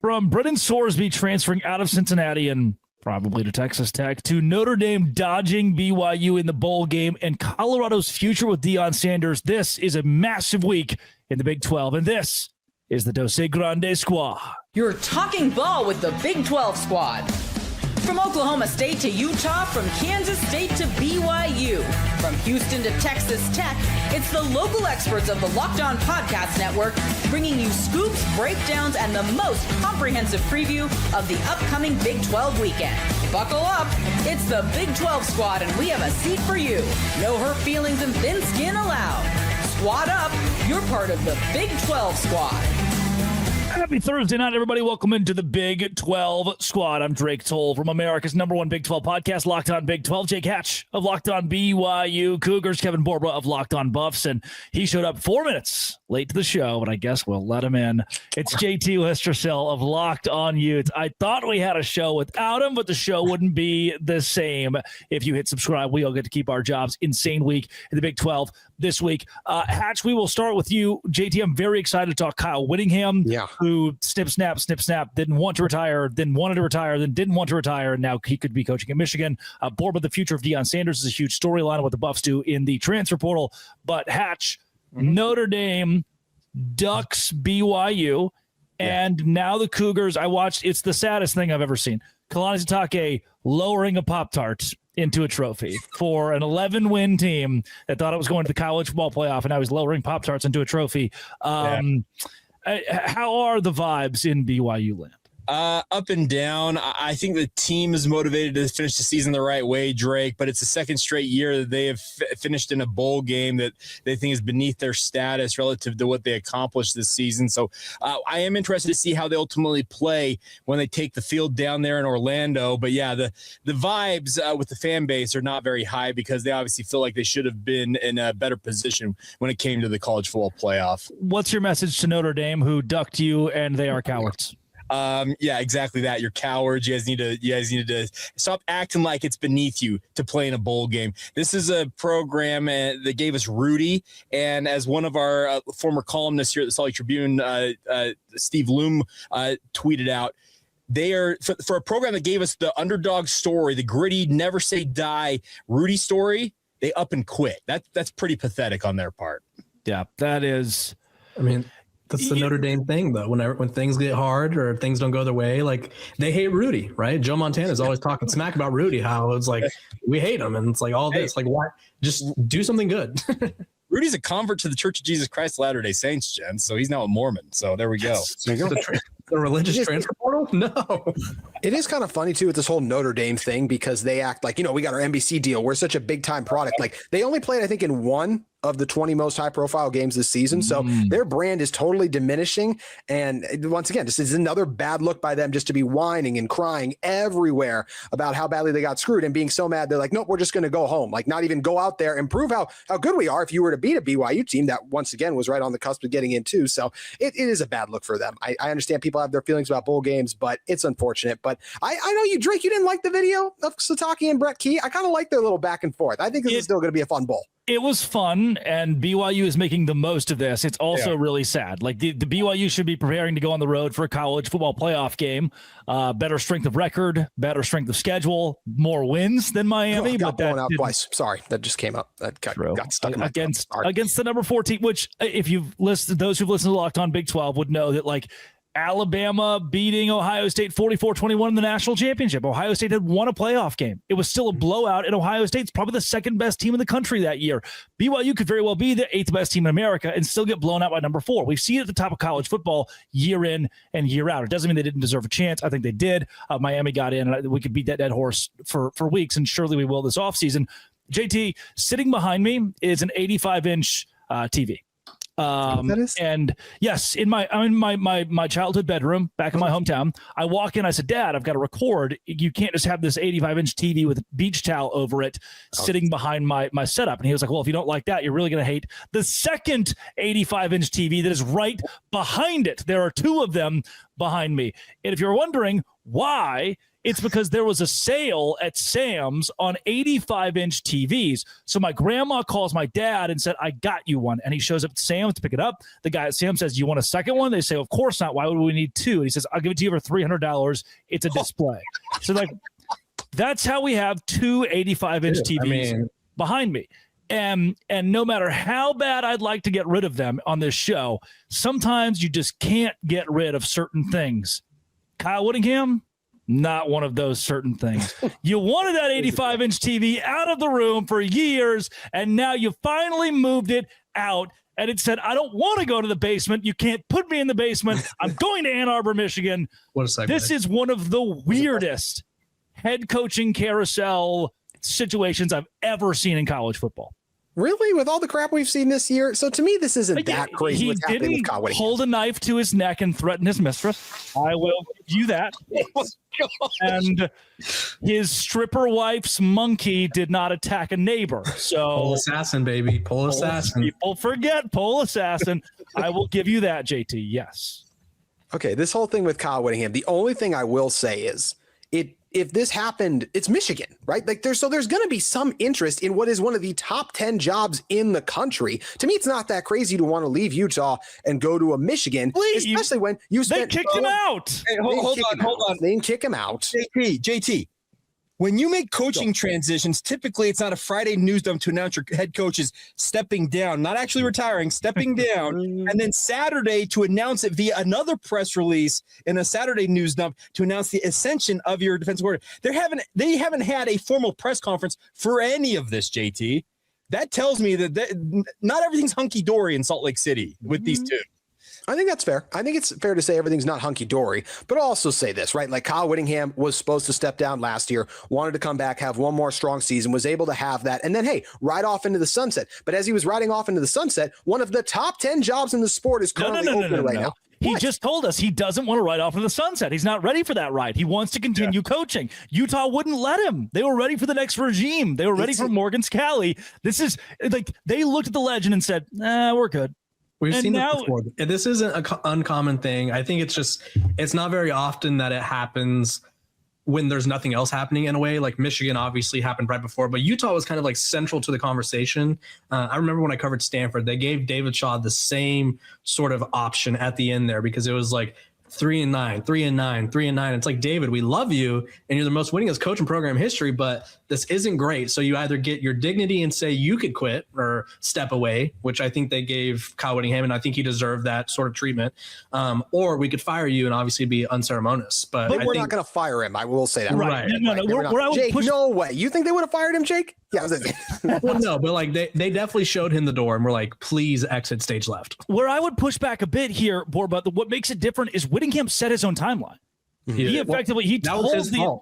From Brennan Sorsby transferring out of Cincinnati and probably to Texas Tech, to Notre Dame dodging BYU in the bowl game, and Colorado's future with Deion Sanders, this is a massive week in the Big 12, and this is the Dose Grande Squad. You're talking ball with the Big 12 squad. From Oklahoma State to Utah, from Kansas State to BYU, from Houston to Texas Tech, it's the local experts of the Locked On Podcast Network bringing you scoops, breakdowns, and the most comprehensive preview of the upcoming Big 12 weekend. Buckle up, it's the Big 12 squad, and we have a seat for you. No hurt feelings and thin skin allowed. Squad up, you're part of the Big 12 squad. Happy Thursday night, everybody. Welcome into the Big 12 squad. I'm Drake Toll from America's #1 Big 12 podcast, Locked On Big 12. Jake Hatch of Locked On BYU Cougars, Kevin Borba of Locked On Buffs, and he showed up 4 minutes late to the show, but I guess we'll let him in. It's JT Westercell of Locked On Utes. I thought we had a show without him, but the show wouldn't be the same if you hit subscribe. We all get to keep our jobs. Insane week in the Big 12 this week. Hatch, we will start with you. JT, I'm very excited to talk Kyle Whittingham, who snip, snap, didn't want to retire, then wanted to retire, then didn't want to retire, and now he could be coaching at Michigan. Borba, the future of Deion Sanders is a huge storyline of what the Buffs do in the transfer portal. But Hatch, Notre Dame ducks BYU, and now the Cougars, I watched, it's the saddest thing I've ever seen. Kalani Sitake lowering a Pop-Tart into a trophy for an 11-win team that thought it was going to the college football playoff, and now he's lowering Pop-Tarts into a trophy. How are the vibes in BYU land? Up and down. I think the team is motivated to finish the season the right way, Drake, but it's the second straight year that they have finished in a bowl game that they think is beneath their status relative to what they accomplished this season. So I am interested to see how they ultimately play when they take the field down there in Orlando. But yeah, the vibes with the fan base are not very high because they obviously feel like they should have been in a better position when it came to the college football playoff. What's your message to Notre Dame, who ducked you and they are cowards? Yeah, exactly that. You're cowards. You guys need to stop acting like it's beneath you to play in a bowl game. This is a program that gave us Rudy, and as one of our former columnists here at the Salt Lake Tribune, Steve Loom, tweeted out, they are for a program that gave us the underdog story, the gritty, never say die Rudy story. They up and quit. That's pretty pathetic on their part. Yeah, that is. I mean, that's the Notre Dame thing, though. When things get hard or things don't go their way, like they hate Rudy, right? Joe Montana's always talking smack about Rudy, how it's like we hate him, and it's like all this, like why? Just do something good. Rudy's a convert to the Church of Jesus Christ of Latter-day Saints, Jen. So he's now a Mormon. So there we go. Yes. There you go. The religious transfer portal? No. It is kind of funny, too, with this whole Notre Dame thing because they act like, we got our NBC deal. We're such a big-time product. Like, they only played, I think, in one of the 20 most high-profile games this season. So their brand is totally diminishing. And once again, this is another bad look by them just to be whining and crying everywhere about how badly they got screwed and being so mad. They're like, nope, we're just going to go home. Like, not even go out there and prove how good we are if you were to beat a BYU team that, once again, was right on the cusp of getting in, too. So it is a bad look for them. I understand people have their feelings about bowl games, but it's unfortunate. But I know you, Drake, you didn't like the video of Sitake and Brett Key. I kind of like their little back and forth. I think this is still going to be a fun bowl. It was fun, and BYU is making the most of this. It's also really sad. Like the BYU should be preparing to go on the road for a college football playoff game. Better strength of record, better strength of schedule, more wins than Miami. Got blown out twice. Sorry, that just came up. That got stuck in my against the number 14. Which, if you've listened, those who've listened to Locked On Big 12 would know that like Alabama beating Ohio State 44-21 in the national championship. Ohio State had won a playoff game. It was still a blowout, and Ohio State's probably the second best team in the country that year. BYU could very well be the 8th best team in America and still get blown out by number 4. We've seen it at the top of college football year in and year out. It doesn't mean they didn't deserve a chance. I think they did. Miami got in, and we could beat that dead horse for weeks, and surely we will this offseason. JT, sitting behind me is an 85-inch TV. And yes, I'm in my childhood bedroom back in my hometown. I walk in, I said, Dad, I've got to record. You can't just have this 85-inch TV with a beach towel over it sitting behind my setup. And he was like, well, if you don't like that, you're really going to hate the second 85-inch TV that is right behind it. There are 2 of them behind me. And if you're wondering why It's because there was a sale at Sam's on 85-inch TVs. So my grandma calls my dad and said, I got you one. And he shows up at Sam's to pick it up. The guy at Sam's says, you want a second one? They say, of course not. Why would we need two? And he says, I'll give it to you for $300. It's a display. So like, that's how we have two 85-inch TVs behind me. And no matter how bad I'd like to get rid of them on this show, sometimes you just can't get rid of certain things. Kyle Whittingham, not one of those certain things. You wanted that 85-inch TV out of the room for years, and now you finally moved it out. And it said, I don't want to go to the basement. You can't put me in the basement. I'm going to Ann Arbor, Michigan. What a segue. This is one of the weirdest head coaching carousel situations I've ever seen in college football. Really? With all the crap we've seen this year? So to me, this isn't that crazy. He what's happening with didn't Kyle Whittingham. hold a knife to his neck and threaten his mistress. I will give you that. And his stripper wife's monkey did not attack a neighbor. So pole assassin, baby. Pole assassin. People forget pole assassin. I will give you that, JT. Yes. Okay, this whole thing with Kyle Whittingham, the only thing I will say is if this happened, it's Michigan, right? Like there's going to be some interest in what is one of the top 10 jobs in the country. To me, it's not that crazy to want to leave Utah and go to a Michigan, especially when you spent. They kicked him out. Hey, hold on. They didn't kick him out. JT. When you make coaching transitions, typically it's not a Friday news dump to announce your head coach is stepping down, not actually retiring, stepping down, and then Saturday to announce it via another press release in a Saturday news dump to announce the ascension of your defensive coordinator. They haven't had a formal press conference for any of this, JT. That tells me that not everything's hunky-dory in Salt Lake City with these two. I think that's fair. I think it's fair to say everything's not hunky-dory, but I'll also say this, right? Like Kyle Whittingham was supposed to step down last year, wanted to come back, have one more strong season, was able to have that, and then, hey, ride off into the sunset. But as he was riding off into the sunset, one of the top 10 jobs in the sport is currently open right now. He just told us he doesn't want to ride off into the sunset. He's not ready for that ride. He wants to continue coaching. Utah wouldn't let him. They were ready for the next regime. They were ready for Morgan Scalley. This is like they looked at the legend and said, we're good. We've seen this before. This isn't an uncommon thing. I think it's not very often that it happens when there's nothing else happening in a way. Like Michigan obviously happened right before, but Utah was kind of like central to the conversation. I remember when I covered Stanford, they gave David Shaw the same sort of option at the end there because it was like 3-9, 3-9, 3-9. It's like, David, we love you and you're the most winningest coach in program history, but this isn't great. So you either get your dignity and say you could quit or step away, which I think they gave Kyle Whittingham, and I think he deserved that sort of treatment. Or we could fire you and obviously be unceremonious. But we're not going to fire him. I will say that. Right. No. Jake, no way. You think they would have fired him, Jake? Yeah. Well, no, but like they definitely showed him the door and were like, please exit stage left. Where I would push back a bit here, Borba, what makes it different is Whittingham set his own timeline. He effectively told the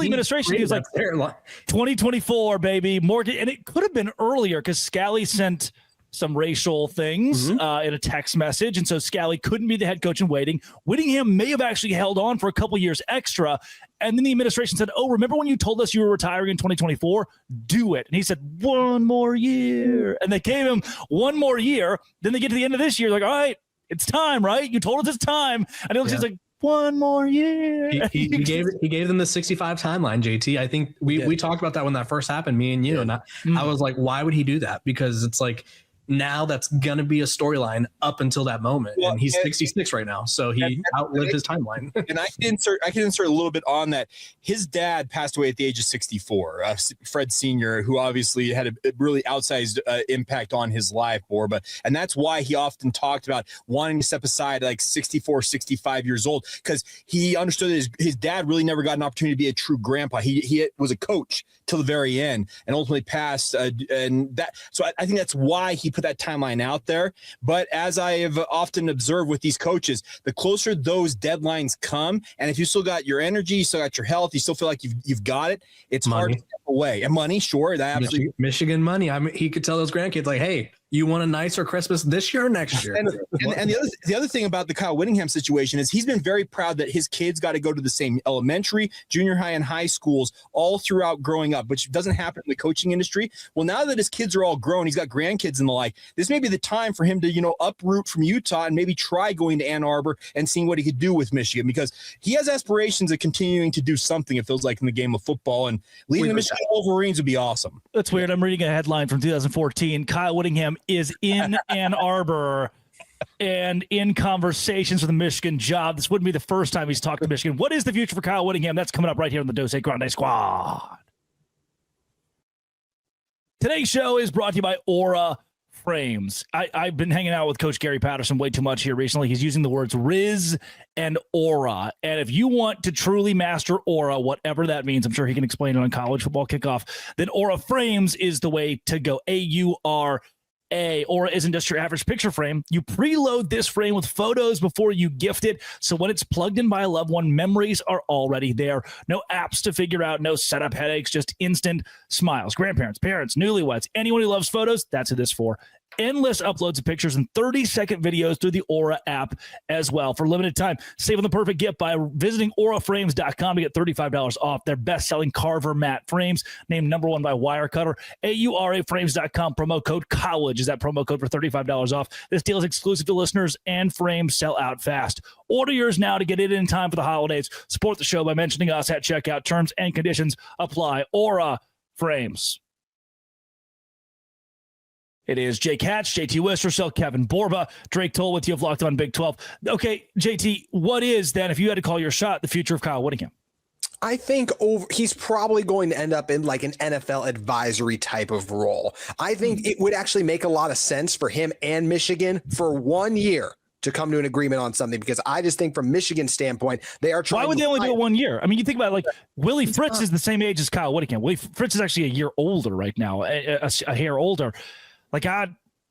administration, he was like 2024, baby, Morgan, and it could have been earlier because Scalley sent some racial things in a text message, and so Scalley couldn't be the head coach in waiting. Whittingham may have actually held on for a couple years extra, and then the administration said, "Oh, remember when you told us you were retiring in 2024? Do it." And he said, "1 more year," and they gave him 1 more year. Then they get to the end of this year, like, "All right, it's time, right? You told us it's time," and he looks like 1 more year. He gave them the 65 timeline, JT. I think we talked about that when that first happened, me and you, and I was like, why would he do that? Because it's like now that's gonna be a storyline up until that moment, and he's 66 right now, so he outlived his timeline. And I can insert a little bit on that. His dad passed away at the age of 64, Fred Sr., who obviously had a really outsized impact on his life, and that's why he often talked about wanting to step aside like 64, 65 years old, because he understood that his dad really never got an opportunity to be a true grandpa. He was a coach till the very end and ultimately passed, and that. So I think that's why he put that timeline out there. But as I have often observed with these coaches, the closer those deadlines come, and if you still got your energy, you still got your health, you still feel like you've got it, it's hard to step away. And money, sure, that absolutely. Michigan money. I mean, he could tell those grandkids like, hey, You want a nicer Christmas this year or next year? And the other thing about the Kyle Whittingham situation is he's been very proud that his kids got to go to the same elementary, junior high, and high schools all throughout growing up, which doesn't happen in the coaching industry. Well, now that his kids are all grown, he's got grandkids and the like, this may be the time for him to, uproot from Utah and maybe try going to Ann Arbor and seeing what he could do with Michigan, because he has aspirations of continuing to do something, it feels like, in the game of football, and leading the Michigan Wolverines would be awesome. That's weird. I'm reading a headline from 2014. Kyle Whittingham is in Ann Arbor and in conversations for the Michigan job. This wouldn't be the first time he's talked to Michigan. What is the future for Kyle Whittingham? That's coming up right here on the Dose Grande Squad. Today's show is brought to you by Aura Frames. I've been hanging out with Coach Gary Patterson way too much here recently. He's using the words Riz and Aura. And if you want to truly master Aura, whatever that means, I'm sure he can explain it on College Football Kickoff, then Aura Frames is the way to go. Aura isn't just your average picture frame. You preload this frame with photos before you gift it, so when it's plugged in by a loved one, memories are already there. No apps to figure out, no setup headaches, just instant smiles. Grandparents, parents, newlyweds, anyone who loves photos, that's who this is for. Endless uploads of pictures and 30-second videos through the Aura app as well. For limited time, save on the perfect gift by visiting auraframes.com to get $35 off their best-selling Carver matte frames, named #1 by Wirecutter. auraframes.com, promo code COLLEGE is that promo code for $35 off. This deal is exclusive to listeners, and frames sell out fast. Order yours now to get it in time for the holidays. Support the show by mentioning us at checkout. Terms and conditions apply. Aura Frames. It is Jake Hatch, JT Wistercell, Kevin Borba, Drake Toll with you of Locked On Big 12. Okay, JT, what is then, if you had to call your shot, the future of Kyle Whittingham? I think he's probably going to end up in like an NFL advisory type of role. I think it would actually make a lot of sense for him and Michigan for 1 year to come to an agreement on something, because I just think from Michigan's standpoint, they are trying. Why would they only do it 1 year? I mean, you think about it, like Willie Fritz is the same age as Kyle Whittingham. Willie Fritz is actually a year older right now, a hair older. Like,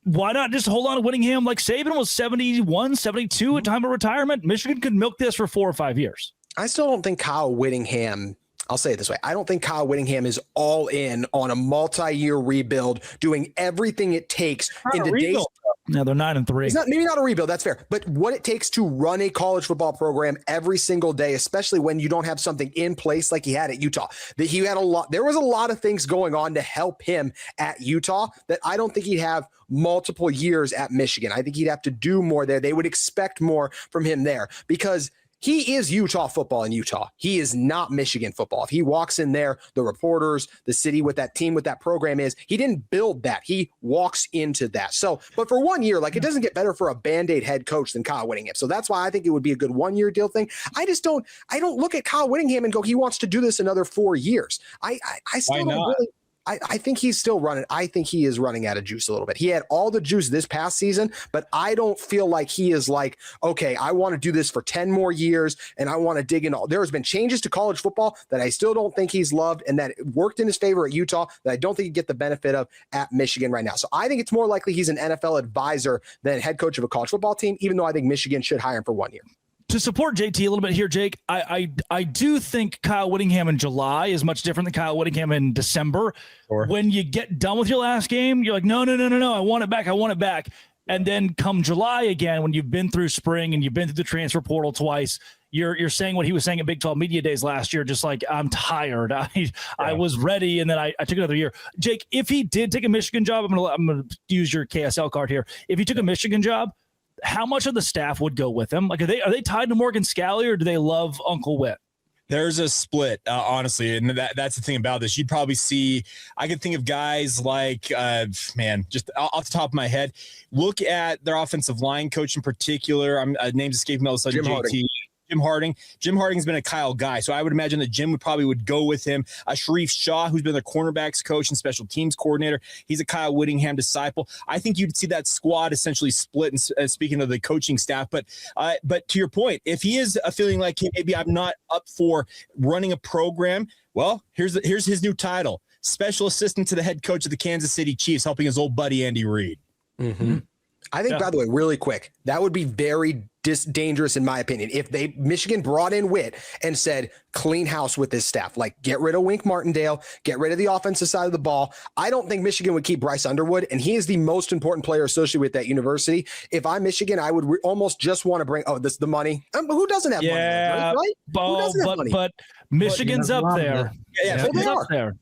why not just hold on to Whittingham? Like Saban was 71, 72 at time of retirement. Michigan could milk this for 4 or 5 years. I still don't think Kyle Whittingham, I'll say it this way, I don't think Kyle Whittingham is all in on a multi-year rebuild, doing everything it takes in today's. No, they're 9-3. It's not, maybe not a rebuild, that's fair, but what it takes to run a college football program every single day, especially when you don't have something in place like he had at Utah. That he had there was a lot of things going on to help him at Utah that I don't think he'd have multiple years at Michigan. I think he'd have to do more there. They would expect more from him there, because he is Utah football in Utah. He is not Michigan football. If he walks in there, the reporters, the city with that team, with that program he didn't build that. He walks into that. So, but for 1 year, like, it doesn't get better for a Band-Aid head coach than Kyle Whittingham. So that's why I think it would be a good 1 year deal thing. I don't look at Kyle Whittingham and go, he wants to do this another 4 years. I still don't really. I think he's still running. I think he is running out of juice a little bit. He had all the juice this past season, but I don't feel like he is like, okay, I want to do this for 10 more years and I want to dig in. There has been changes to college football that I still don't think he's loved and that worked in his favor at Utah that I don't think he'd get the benefit of at Michigan right now. So I think it's more likely he's an NFL advisor than head coach of a college football team, even though I think Michigan should hire him for 1 year. To support JT a little bit here, Jake, I do think Kyle Whittingham in July is much different than Kyle Whittingham in December. Sure. When you get done with your last game, you're like, no, I want it back. And then come July again, when you've been through spring and you've been through the transfer portal twice, you're saying what he was saying at Big 12 Media Days last year, just like, I'm tired. I was ready, and then I took another year. Jake, if he did take a Michigan job, I'm gonna use your KSL card here. If he took a Michigan job, how much of the staff would go with him? Like, are they tied to Morgan Scalley, or do they love Uncle Whit? There's a split, honestly, and that's the thing about this. You'd probably see, I could think of guys like, just off the top of my head, look at their offensive line coach in particular. Names escaping me all of a sudden. Jim Harding. Jim Harding's been a Kyle guy, so I would imagine that Jim would go with him. Sharif Shaw, who's been the cornerbacks coach and special teams coordinator, he's a Kyle Whittingham disciple. I think you'd see that squad essentially split. And speaking of the coaching staff, but to your point, if he is feeling like, hey, maybe I'm not up for running a program, well, here's his new title: special assistant to the head coach of the Kansas City Chiefs, helping his old buddy Andy Reid. Mm-hmm. I think, by the way, really quick, that would be very dangerous in my opinion. If Michigan brought in Witt and said, clean house with this staff, like get rid of Wink Martindale, get rid of the offensive side of the ball. I don't think Michigan would keep Bryce Underwood, and he is the most important player associated with that university. If I'm Michigan, I would almost just want to bring, the money. Who doesn't have money? Right? Who doesn't have money? But Michigan's up there. They are. Up there.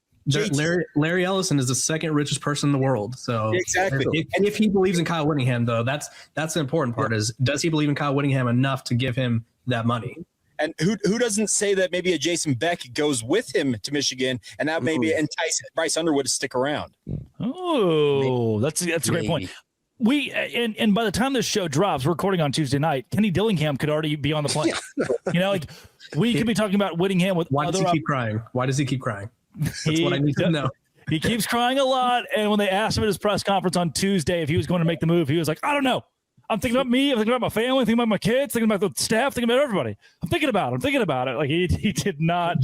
Larry Ellison is the second richest person in the world. So exactly. If he believes in Kyle Whittingham, though, that's the important part. Is does he believe in Kyle Whittingham enough to give him that money? And who doesn't say that maybe a Jason Beck goes with him to Michigan, and that maybe entice Bryce Underwood to stick around? Oh, that's a great point. We and by the time this show drops, we're recording on Tuesday night, Kenny Dillingham could already be on the plane. We could be talking about Whittingham with. Why does he keep crying? Why does he keep crying? That's what I need to know. He keeps crying a lot, and when they asked him at his press conference on Tuesday if he was going to make the move, he was like, "I don't know. I'm thinking about me. I'm thinking about my family. I'm thinking about my kids. Thinking about the staff. Thinking about everybody. I'm thinking about it. Like he did not.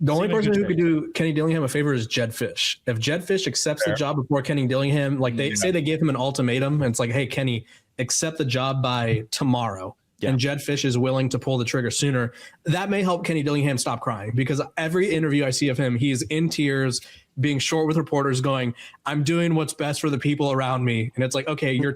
The only person who could do Kenny Dillingham a favor is Jed Fish. If Jed Fish accepts the job before Kenny Dillingham, like they say they gave him an ultimatum, and it's like, hey, Kenny, accept the job by tomorrow. Yeah. And Jed Fish is willing to pull the trigger sooner. That may help Kenny Dillingham stop crying, because every interview I see of him, he's in tears, being short with reporters, going, I'm doing what's best for the people around me. And it's like, okay, you're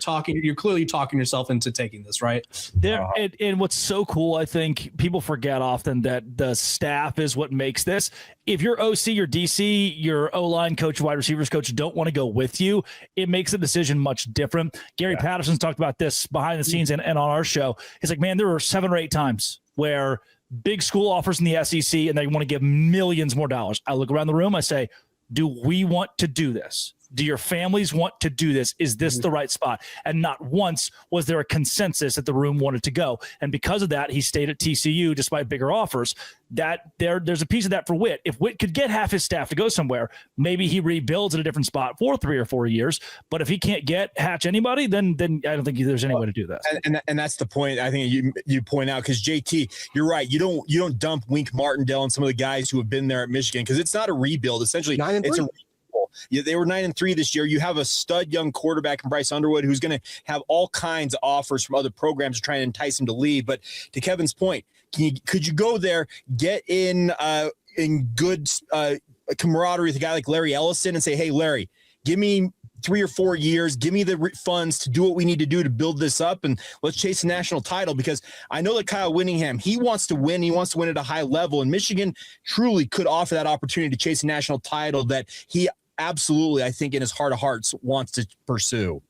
clearly talking yourself into taking this, right? And what's so cool, I think people forget often that the staff is what makes this. If your OC, your DC, your O-line coach, wide receivers coach don't want to go with you, it makes the decision much different. Gary Patterson's talked about this behind the scenes and on our show. He's like, man, there were 7 or 8 times where big school offers in the SEC and they want to give millions more dollars. I look around the room, I say, do we want to do this? Do your families want to do this? Is this the right spot? And not once was there a consensus that the room wanted to go. And because of that, he stayed at TCU despite bigger offers. That there's a piece of that for Witt. If Witt could get half his staff to go somewhere, maybe he rebuilds at a different spot for 3 or 4 years. But if he can't hatch anybody, then I don't think there's any way to do this. And that's the point I think you point out, because JT, you're right. You don't dump Wink Martindale and some of the guys who have been there at Michigan, because it's not a rebuild. Essentially, it's a they were 9-3 this year. You have a stud young quarterback in Bryce Underwood who's going to have all kinds of offers from other programs to try and entice him to leave. But to Kevin's point, could you go there, get in good camaraderie with a guy like Larry Ellison and say, hey, Larry, give me 3 or 4 years, give me the funds to do what we need to do to build this up, and let's chase the national title? Because I know that Kyle Whittingham, he wants to win. He wants to win at a high level, and Michigan truly could offer that opportunity to chase a national title that he absolutely, I think, in his heart of hearts, wants to pursue.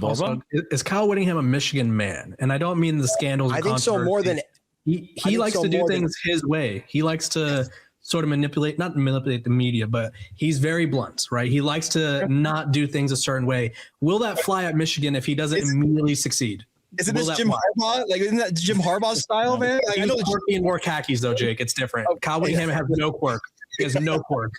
Also, is Kyle Whittingham a Michigan man? And I don't mean the scandals. I think so more than he likes to do things his way. He likes to sort of not manipulate the media, but he's very blunt, right? He likes to not do things a certain way. Will that fly at Michigan if he doesn't immediately succeed? Isn't this Jim Harbaugh? Like, isn't that Jim Harbaugh's style, man? Like, I know quirky and more khakis, though, Jake. It's different. Kyle Whittingham has no quirk. He has no quirk.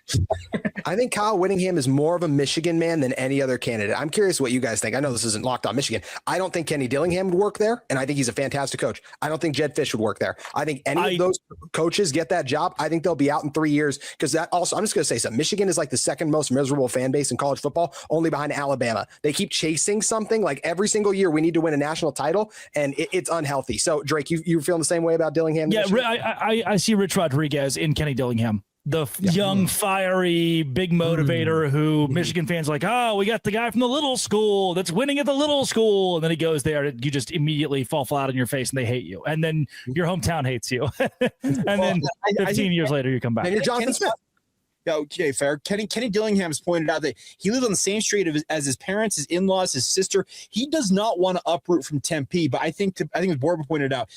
I think Kyle Whittingham is more of a Michigan man than any other candidate. I'm curious what you guys think. I know this isn't Locked On Michigan. I don't think Kenny Dillingham would work there, and I think he's a fantastic coach. I don't think Jed Fish would work there. I think any of those coaches get that job, I think they'll be out in 3 years, because that also, I'm just going to say something. Michigan is like the second most miserable fan base in college football, only behind Alabama. They keep chasing something like every single year. We need to win a national title, and it's unhealthy. So, Drake, you feeling the same way about Dillingham? Yeah, I see Rich Rodriguez in Kenny Dillingham. The young, fiery, big motivator who Michigan fans are like, oh, we got the guy from the little school that's winning at the little school. And then he goes there, and you just immediately fall flat on your face and they hate you. And then your hometown hates you. And then 15 years later, you come back. And you're Jonathan Smith. Okay, fair. Kenny Dillingham has pointed out that he lives on the same street as his parents, his in-laws, his sister. He does not want to uproot from Tempe, but I think as Borba pointed out,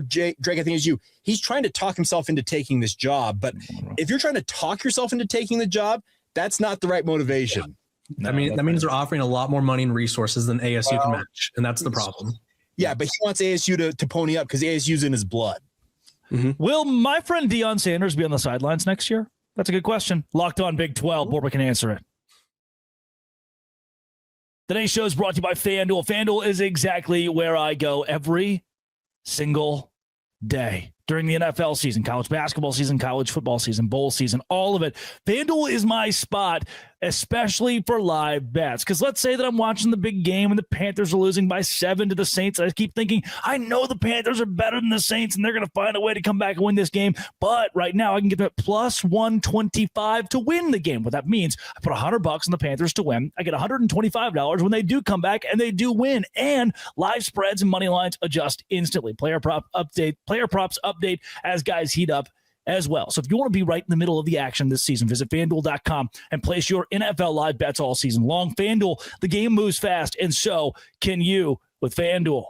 Drake, I think it's you. He's trying to talk himself into taking this job. But if you're trying to talk yourself into taking the job, that's not the right motivation. Yeah. That means they're offering a lot more money and resources than ASU can match, and that's the problem. Yeah, but he wants ASU to pony up because ASU's in his blood. Mm-hmm. Will my friend Deion Sanders be on the sidelines next year? That's a good question. Locked On Big 12. Borba can answer it. Today's show is brought to you by FanDuel. FanDuel is exactly where I go every single day during the NFL season, college basketball season, college football season, bowl season, all of it. FanDuel is my spot. especially for live bets. Because let's say that I'm watching the big game and the Panthers are losing by 7 to the Saints. I keep thinking, I know the Panthers are better than the Saints and they're going to find a way to come back and win this game. But right now I can get them at plus 125 to win the game. What that means, I put $100 on the Panthers to win. I get $125 when they do come back and they do win. And live spreads and money lines adjust instantly. Player props update as guys heat up as well. So if you want to be right in the middle of the action this season, visit FanDuel.com and place your NFL live bets all season long. FanDuel, the game moves fast, and so can you with FanDuel.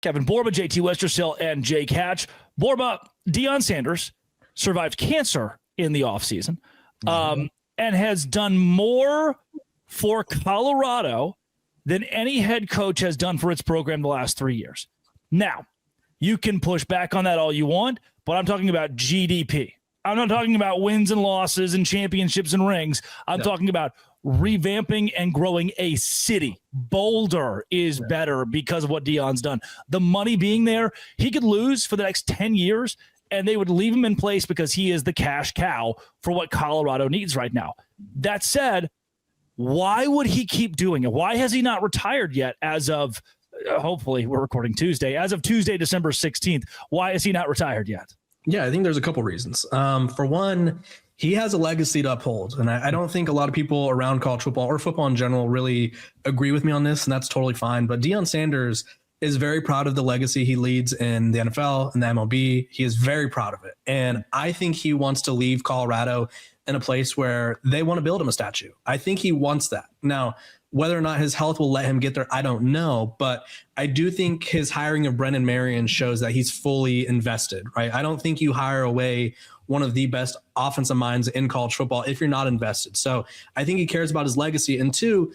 Kevin Borba, JT Westersill, and Jake Hatch. Borba, Deion Sanders survived cancer in the offseason and has done more for Colorado than any head coach has done for its program the last 3 years. Now, you can push back on that all you want, but I'm talking about GDP. I'm not talking about wins and losses and championships and rings. I'm talking about revamping and growing a city. Boulder is better because of what Deion's done. The money being there, he could lose for the next 10 years, and they would leave him in place because he is the cash cow for what Colorado needs right now. That said, why would he keep doing it? Why has he not retired yet as of hopefully we're recording Tuesday. As of Tuesday, December 16th, why is he not retired yet? Yeah, I think there's a couple reasons. For one, he has a legacy to uphold. And I don't think a lot of people around college football or football in general really agree with me on this, and that's totally fine. But Deion Sanders is very proud of the legacy he leads in the NFL and the MLB. He is very proud of it. And I think he wants to leave Colorado in a place where they want to build him a statue. I think he wants that. Now, whether or not his health will let him get there, I don't know. But I do think his hiring of Brennan Marion shows that he's fully invested, right? I don't think you hire away one of the best offensive minds in college football if you're not invested. So I think he cares about his legacy. And two,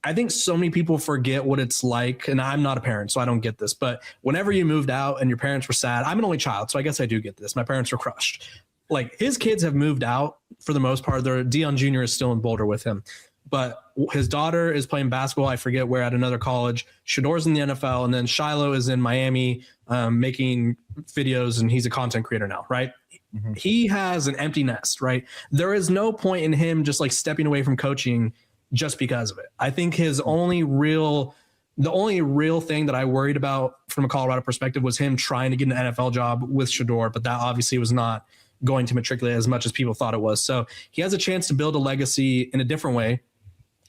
I think so many people forget what it's like. And I'm not a parent, so I don't get this. But whenever you moved out and your parents were sad, I'm an only child, so I guess I do get this. My parents were crushed. Like, his kids have moved out for the most part. Deion Jr. is still in Boulder with him. But his daughter is playing basketball, I forget where, at another college. Shador's in the NFL, and then Shiloh is in Miami making videos, and he's a content creator now, right? Mm-hmm. He has an empty nest, right? There is no point in him just like stepping away from coaching just because of it. I think the only real thing that I worried about from a Colorado perspective was him trying to get an NFL job with Shador, but that obviously was not going to matriculate as much as people thought it was. So he has a chance to build a legacy in a different way.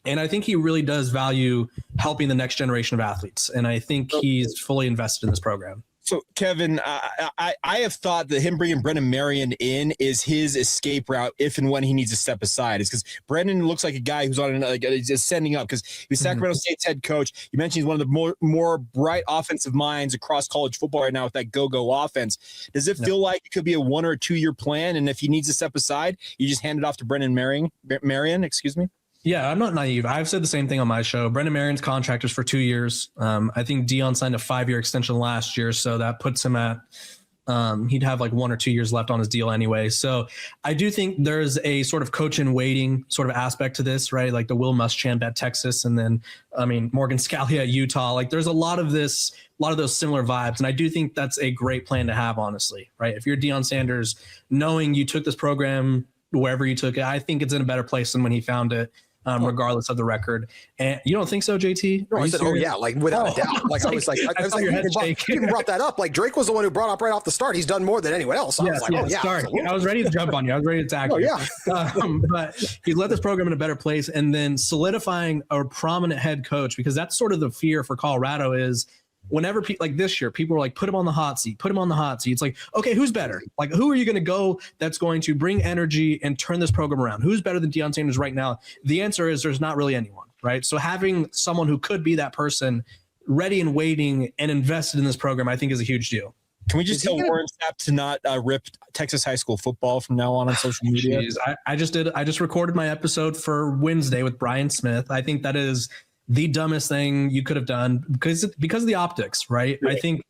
And I think he really does value helping the next generation of athletes. And I think he's fully invested in this program. So, Kevin, I have thought that him bringing Brennan Marion in is his escape route if and when he needs to step aside. Is because Brennan looks like a guy who's on he's ascending up because he's Sacramento State's head coach. You mentioned he's one of the more bright offensive minds across college football right now with that go-go offense. Does it feel like it could be a 1 or 2 year plan? And if he needs to step aside, you just hand it off to Brennan Marion, excuse me? Yeah, I'm not naive. I've said the same thing on my show. Brennan Marion's contract is for 2 years. I think Deion signed a 5-year extension last year, so that puts him at he'd have like 1 or 2 years left on his deal anyway. So I do think there's a sort of coach in waiting sort of aspect to this, right? Like the Will Muschamp at Texas, and then Morgan Scalley at Utah. Like there's a lot of those similar vibes, and I do think that's a great plan to have, honestly, right? If you're Deion Sanders, knowing you took this program wherever you took it, I think it's in a better place than when he found it. Regardless of the record. And you don't think so, JT? No, I said, like without a doubt. Like I was like, you even brought that up. Like Drake was the one who brought up right off the start. He's done more than anyone else. I was like, sorry. I was ready to jump on you. I was ready to attack you. But he led this program in a better place, and then solidifying a prominent head coach, because that's sort of the fear for Colorado is whenever like this year, people are like, put him on the hot seat. It's like, okay, who's better? Like, who are you going to go that's going to bring energy and turn this program around? Who's better than Deion Sanders right now? The answer is there's not really anyone, right? So having someone who could be that person ready and waiting and invested in this program, I think is a huge deal. Can we just tell Warren Sapp to not rip Texas high school football from now on social media? I just recorded my episode for Wednesday with Brian Smith. I think that is the dumbest thing you could have done because of the optics, right? I think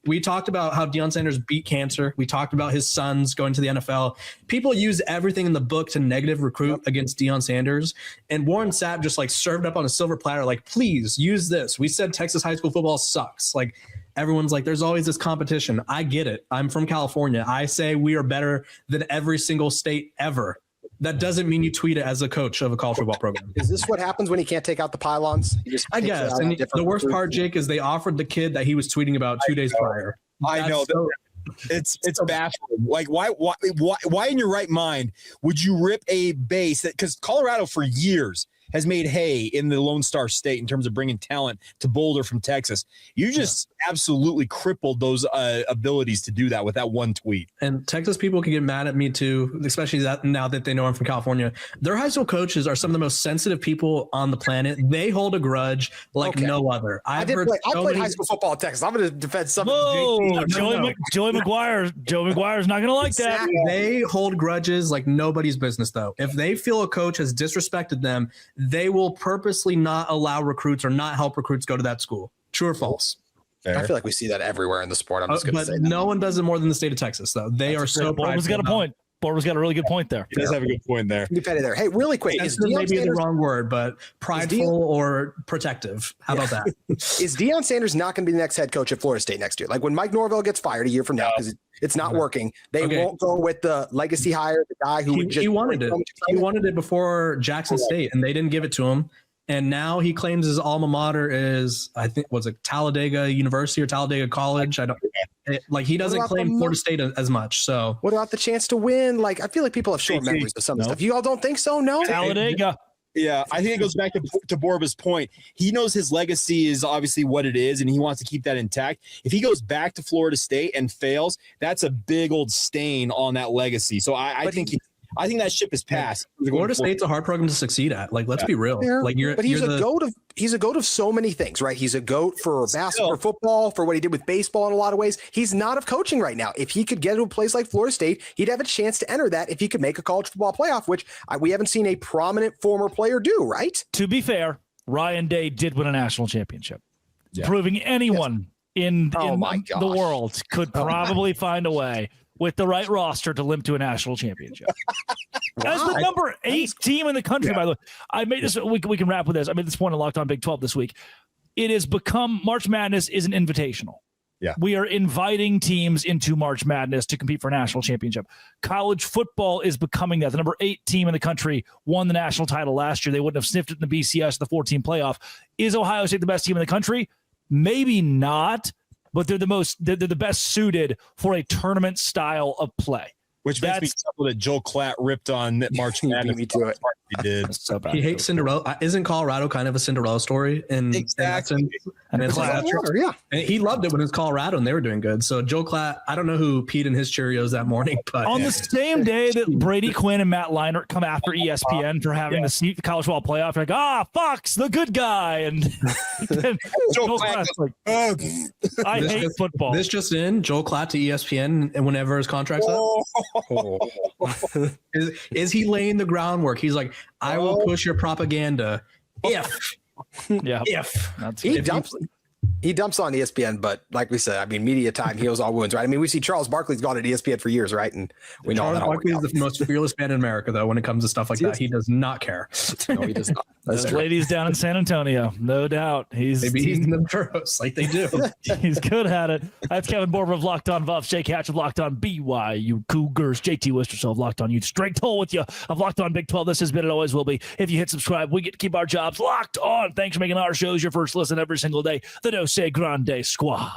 we talked about how Deion Sanders beat cancer. We talked about his sons going to the NFL. People use everything in the book to negative recruit against Deion Sanders. And Warren Sapp just like served up on a silver platter, like, please use this. We said Texas high school football sucks. Like, everyone's like, there's always this competition. I get it. I'm from California. I say we are better than every single state ever. That doesn't mean you tweet it as a coach of a college football program. Is this what happens when he can't take out the pylons? I guess. And the worst part, Jake, is they offered the kid that he was tweeting about 2 days prior. I know. It's baffling. Like, why in your right mind would you rip a base that, because Colorado for years has made hay in the Lone Star State in terms of bringing talent to Boulder from Texas. You just absolutely crippled those abilities to do that with that one tweet. And Texas people can get mad at me too, especially now that they know I'm from California. Their high school coaches are some of the most sensitive people on the planet. They hold a grudge like no other. I played high school football in Texas. I'm going to defend some. Whoa, Joey McGuire's not going to like that. They hold grudges like nobody's business, though. If they feel a coach has disrespected them, they will purposely not allow recruits or not help recruits go to that school. True or false? Fair. I feel like we see that everywhere in the sport. I'm just going to say that. No one does it more than the state of Texas, though. They are so prideful. Borba's got a point. Borba's got a really good point there. He does have a good point there. Be petty there. Hey, really quick. Is maybe the wrong word, but prideful or protective. How about that? Is Deion Sanders not going to be the next head coach at Florida State next year? Like when Mike Norvell gets fired a year from now because it's not working, they won't go with the legacy hire, the guy who he wanted it. He wanted it before Jackson State, and they didn't give it to him. And now he claims his alma mater is, I think, was it Talladega University or Talladega College? He doesn't claim Florida State as much. So what about the chance to win? Like, I feel like people have short memories of some stuff. You all don't think so? No. Talladega. Yeah, I think it goes back to Borba's point. He knows his legacy is obviously what it is, and he wants to keep that intact. If he goes back to Florida State and fails, that's a big old stain on that legacy. So I think that ship has passed. Florida State's a hard program to succeed at. Like, let's be real. He's a goat of so many things, right? He's a goat for basketball, for football, for what he did with baseball in a lot of ways. He's not of coaching right now. If he could get to a place like Florida State, he'd have a chance to enter that if he could make a college football playoff, which we haven't seen a prominent former player do, right? To be fair, Ryan Day did win a national championship, proving anyone in the world could probably find a way with the right roster to limp to a national championship. As the number 8 team in the country, by the way. I made this, we can wrap with this. I made this point in Locked On Big 12 this week. It has become, March Madness is an invitational. Yeah. We are inviting teams into March Madness to compete for a national championship. College football is becoming that. The number 8 team in the country won the national title last year. They wouldn't have sniffed it in the BCS, the 14 playoff. Is Ohio State the best team in the country? Maybe not. But they're the best suited for a tournament style of play. Which makes me chuckle that Joel Klatt ripped on March Madness. Me to it. He did. So bad. He hates Cinderella. Isn't Colorado kind of a Cinderella story? Exactly. And he loved it when it was Colorado and they were doing good. So Joel Klatt, I don't know who peed in his Cheerios that morning, but on the same day that Brady Quinn and Matt Leinart come after ESPN for having to sneak the college football playoff, they're like, Fox, the good guy, and Joel Klatt's like, I hate football. This just in, Joel Klatt to ESPN, and whenever his contract's up, is he laying the groundwork? He's like, I will push your propaganda if he dumps on ESPN, but like we said, I mean, media time heals all wounds, right? I mean, we see Charles Barkley's gone at ESPN for years, right? And we know Charles Barkley is the most fearless man in America, though, when it comes to stuff like that. He does not care. No, he does not. Those ladies down in San Antonio, no doubt. He's eating them churros like they do. He's good at it. That's Kevin Borba of Locked On Buffs, Jake Hatch of Locked On BYU Cougars, JT Wisterso of Locked On Utes, Drake Toll with you of Locked On Big 12. This has been and always will be. If you hit subscribe, we get to keep our jobs locked on. Thanks for making our shows your first listen every single day. The No Say Grande Squad.